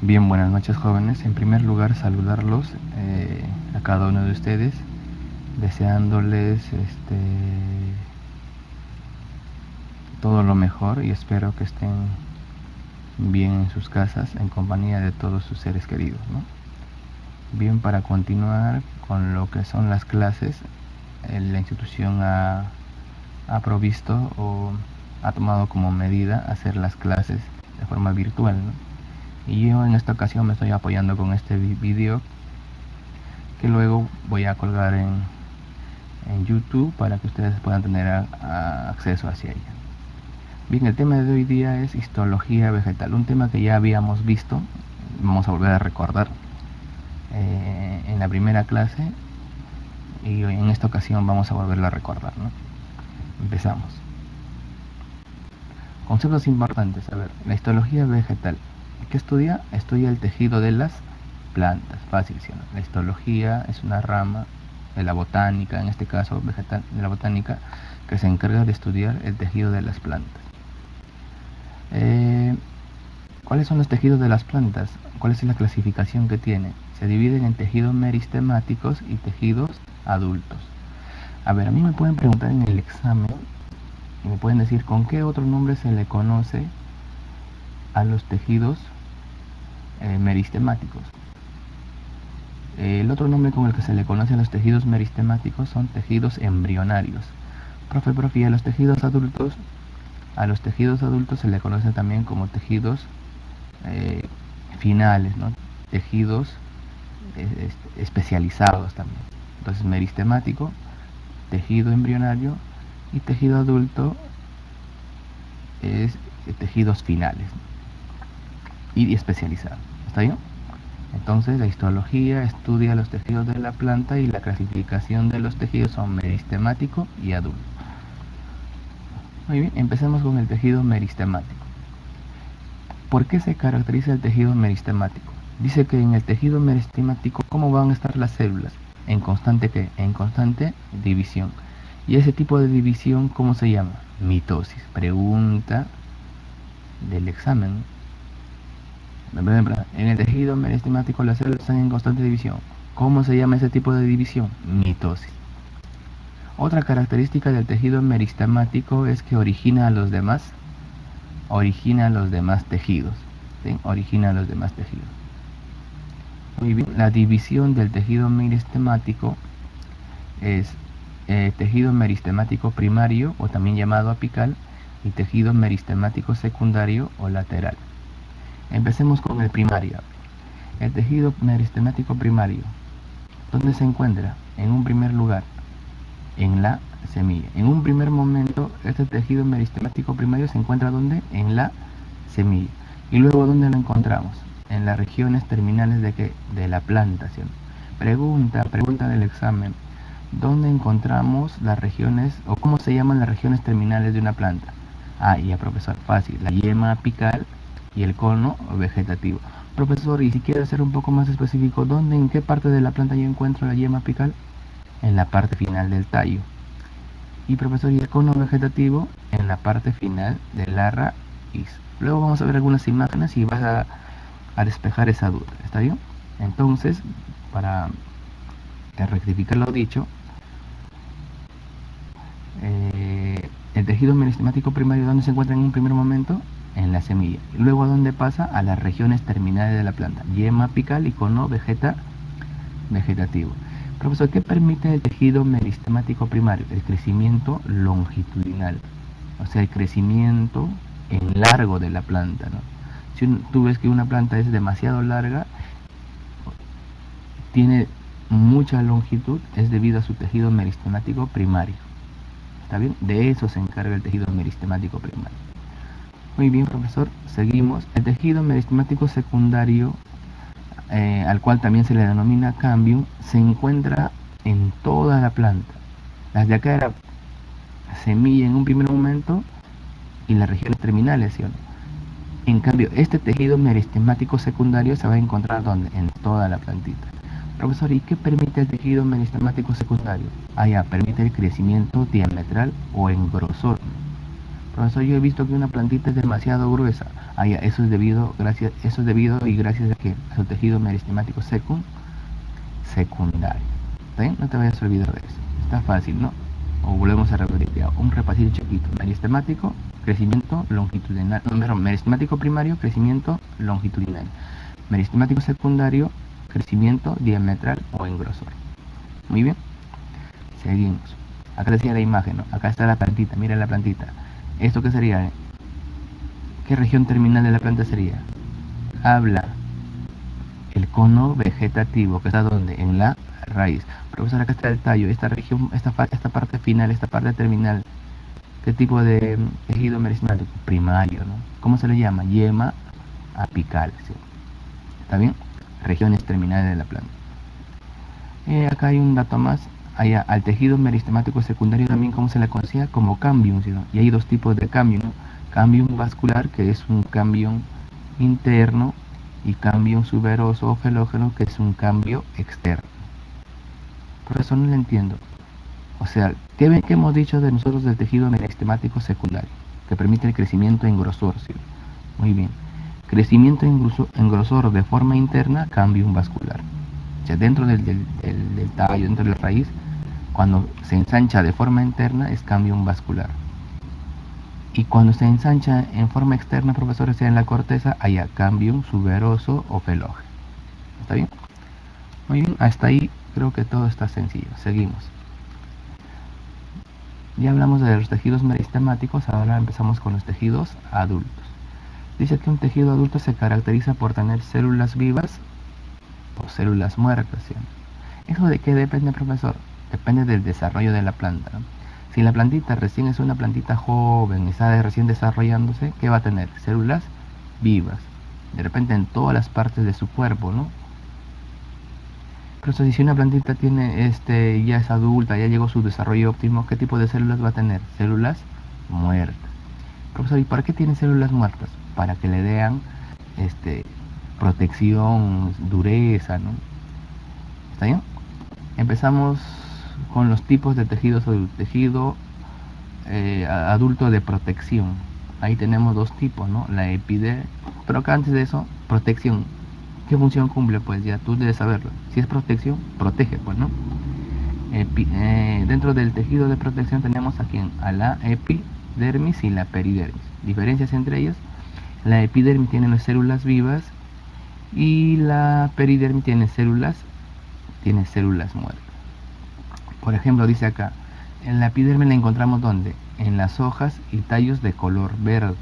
Bien, buenas noches jóvenes. En primer lugar saludarlos a cada uno de ustedes, deseándoles todo lo mejor y espero que estén bien en sus casas en compañía de todos sus seres queridos, ¿no? Bien, para continuar con lo que son las clases, la institución ha provisto o ha tomado como medida hacer las clases de forma virtual, ¿no? Y yo en esta ocasión me estoy apoyando con este video que luego voy a colgar en YouTube para que ustedes puedan tener acceso hacia ella. Bien, el tema de hoy día es histología vegetal, un tema que ya habíamos visto, vamos a volver a recordar en la primera clase y en esta ocasión vamos a volverlo a recordar, ¿no? Empezamos. Conceptos importantes. A ver, la histología vegetal. ¿Qué estudia? Estudia el tejido de las plantas. Fácil, ¿sí o no? La histología es una rama de la botánica, en este caso vegetal, de la botánica, que se encarga de estudiar el tejido de las plantas. ¿Cuáles son los tejidos de las plantas? ¿Cuál es la clasificación que tiene? Se dividen en tejidos meristemáticos y tejidos adultos. A ver, a mí me pueden preguntar en el examen y me pueden decir con qué otro nombre se le conoce a los tejidos meristemáticos. El otro nombre con el que se le conoce a los tejidos meristemáticos son tejidos embrionarios. Profe, y a los tejidos adultos se le conoce también como tejidos finales, ¿no? Tejidos especializados también. Entonces, meristemático, tejido embrionario, y tejido adulto es tejidos finales, ¿no? Y especializados. ¿Está bien? Entonces, la histología estudia los tejidos de la planta y la clasificación de los tejidos son meristemático y adulto. Muy bien, empecemos con el tejido meristemático. ¿Por qué se caracteriza el tejido meristemático? Dice que en el tejido meristemático, ¿cómo van a estar las células? ¿En constante qué? En constante división. ¿Y ese tipo de división cómo se llama? Mitosis. Pregunta del examen. En el tejido meristemático las células están en constante división. ¿Cómo se llama ese tipo de división? Mitosis. Otra característica del tejido meristemático es que origina a los demás tejidos. ¿Sí? Origina a los demás tejidos. Muy bien, la división del tejido meristemático es tejido meristemático primario, o también llamado apical, y tejido meristemático secundario o lateral. Empecemos con el primario. El tejido meristemático primario, ¿dónde se encuentra? En un primer lugar, en la semilla. En un primer momento, este tejido meristemático primario se encuentra ¿dónde? En la semilla. Y luego, ¿dónde lo encontramos? En las regiones terminales de ¿qué? De la planta, ¿sí? Pregunta del examen. ¿Dónde encontramos las regiones, o cómo se llaman las regiones terminales de una planta? Ah, ya profesor, fácil. La yema apical y el cono vegetativo. Profesor, y si quiere ser un poco más específico, ¿dónde, en qué parte de la planta yo encuentro la yema apical? En la parte final del tallo. Y profesor, y el cono vegetativo en la parte final de la raíz. Luego vamos a ver algunas imágenes y vas a despejar esa duda. ¿Está bien? Entonces, para rectificar lo dicho, el tejido meristemático primario, ¿dónde se encuentra en un primer momento? En la semilla. Luego, ¿a dónde pasa? A las regiones terminales de la planta. Yema apical y cono vegetativo. Profesor, ¿qué permite el tejido meristemático primario? El crecimiento longitudinal, o sea, el crecimiento en largo de la planta, ¿no? Si tú ves que una planta es demasiado larga, tiene mucha longitud, es debido a su tejido meristemático primario. ¿Está bien? De eso se encarga el tejido meristemático primario. Muy bien, profesor, seguimos. El tejido meristemático secundario, al cual también se le denomina cambium, se encuentra en toda la planta. Las de acá era semilla en un primer momento y las regiones terminales, ¿sí o no? En cambio, este tejido meristemático secundario se va a encontrar ¿dónde? En toda la plantita. Profesor, ¿y qué permite el tejido meristemático secundario? Ah, ya, permite el crecimiento diametral o en grosor. Profesor, yo he visto que una plantita es demasiado gruesa. Ah, ya, eso es debido y gracias a que a su tejido meristemático secundario. ¿Está bien? No te vayas a olvidar de eso. Está fácil, ¿no? O volvemos a repetir ya, un repasito chiquito. Meristemático, crecimiento longitudinal. No, meristemático primario, crecimiento longitudinal. Meristemático secundario, crecimiento diametral o en grosor. Muy bien. Seguimos. Acá decía la imagen, ¿no? Acá está la plantita, mira la plantita. ¿Esto qué sería? ¿Qué región terminal de la planta sería? Habla el cono vegetativo, que está donde, en la raíz. Profesor, acá está el tallo, esta región, esta parte final, esta parte terminal. ¿Qué tipo de tejido meristemático? Primario, ¿no? ¿Cómo se le llama? Yema apical, ¿sí? ¿Está bien? Regiones terminales de la planta. Acá hay un dato más. Allá, al tejido meristemático secundario también, ¿cómo se le conocía? Como cambium, ¿sí? Y hay dos tipos de cambium, ¿no? Cambium vascular, que es un cambium interno, y cambium suberoso o felógeno, que es un cambio externo. Por eso no lo entiendo. O sea, ¿qué hemos dicho de nosotros del tejido meristemático secundario? Que permite el crecimiento en grosor, ¿sí? Muy bien. Crecimiento en grosor de forma interna, cambium vascular. O sea, dentro del tallo, dentro de la raíz, cuando se ensancha de forma interna es cambium vascular. Y cuando se ensancha en forma externa, profesor, sea en la corteza, haya cambium suberoso o felógeno. ¿Está bien? Muy bien, hasta ahí creo que todo está sencillo. Seguimos. Ya hablamos de los tejidos meristemáticos, ahora empezamos con los tejidos adultos. Dice que un tejido adulto se caracteriza por tener células vivas o células muertas, ¿sí? ¿Eso de qué depende, profesor? Depende del desarrollo de la planta, ¿no? Si la plantita recién es una plantita joven y está recién desarrollándose, ¿qué va a tener? Células vivas. De repente en todas las partes de su cuerpo, ¿no? Pero si una plantita tiene ya es adulta, ya llegó a su desarrollo óptimo, ¿qué tipo de células va a tener? Células muertas. Profesor, ¿y para qué tiene células muertas? Para que le den protección, dureza, ¿no? ¿Está bien? Empezamos con los tipos de tejidos adultos. Tejido adulto de protección. Ahí tenemos dos tipos, ¿no? La epidermis. Pero acá antes de eso, protección. ¿Qué función cumple? Pues ya tú debes saberlo. Si es protección, protege, pues, ¿no? Dentro del tejido de protección tenemos aquí a la epidermis y la peridermis. Diferencias entre ellas: la epidermis tiene las células vivas y la peridermis tiene células muertas. Por ejemplo, dice acá, en la epidermis la encontramos ¿dónde? En las hojas y tallos de color verde.